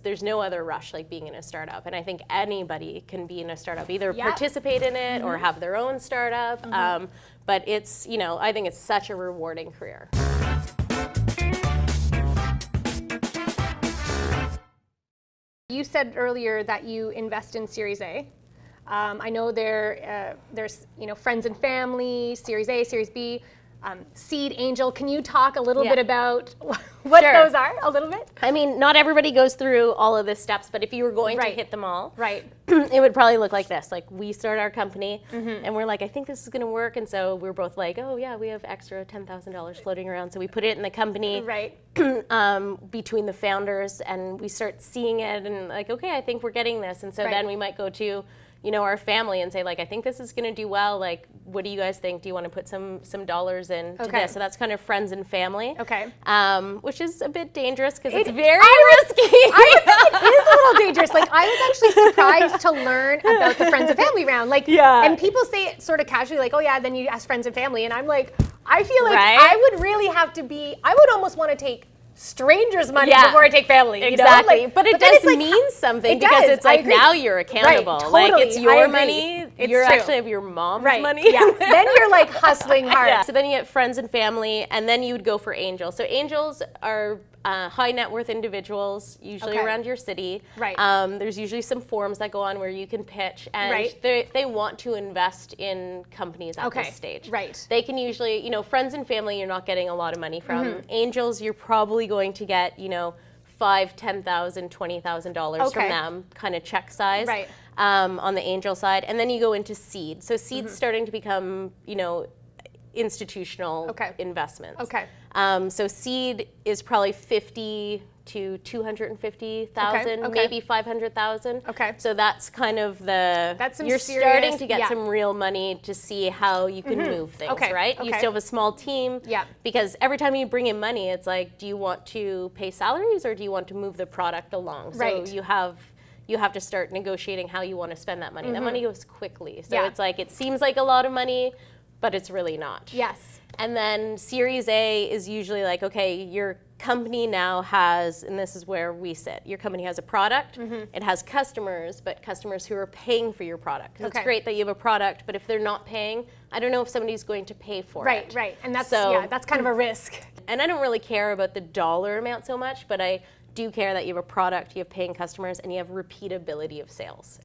there's no other rush like being in a startup. And I think anybody can be in a startup, either participate in it or have their own startup. But it's, I think it's such a rewarding career. You said earlier that you invest in Series A. I know there's friends and family, Series A, Series B, seed, angel. Can you talk a little bit about what those are a little bit? I mean, not everybody goes through all of the steps, but if you were going to hit them all, it would probably look like this. Like, we start our company and we're like, I think this is going to work. And so we're both like, oh yeah, we have extra $10,000 floating around. So we put it in the company between the founders, and we start seeing it and like, okay, I think we're getting this. And so then we might go to our family and say, like, I think this is going to do well. Like, what do you guys think? Do you want to put some dollars in to this? So that's kind of friends and family. Which is a bit dangerous because it's very risky. I would think it is a little dangerous. Like, I was actually surprised to learn about the friends and family round. Like, and people say it sort of casually, like, oh yeah, then you ask friends and family. And I'm like, I feel like I would really have to be, I would almost want to take strangers' money before I take family. Exactly. But it does mean something because it's like, now you're accountable. Like, it's your money. You're actually have your mom's money. Then you're like hustling hard. So then you get friends and family, and then you would go for angels. So angels are high net worth individuals, usually around your city. There's usually some forums that go on where you can pitch, and they want to invest in companies at this stage. They can usually, friends and family, you're not getting a lot of money from. Angels, you're probably going to get, $5,000, $10,000, $20,000 from them, kind of check size. On the angel side, and then you go into seed. So seed's starting to become, institutional investments. So seed is probably 50 to 250,000, maybe 500,000. So that's kind of you're starting to get some real money to see how you can move things, right? You still have a small team, because every time you bring in money, it's like, do you want to pay salaries or do you want to move the product along? So you have to start negotiating how you want to spend that money. That money goes quickly. So it's like, it seems like a lot of money, but it's really not. And then Series A is usually like, okay, your company now has, and this is where we sit, your company has a product, it has customers, but customers who are paying for your product. Because it's great that you have a product, but if they're not paying, I don't know if somebody's going to pay for it. And that's, that's kind of a risk. And I don't really care about the dollar amount so much, but I do care that you have a product, you have paying customers, and you have repeatability of sales.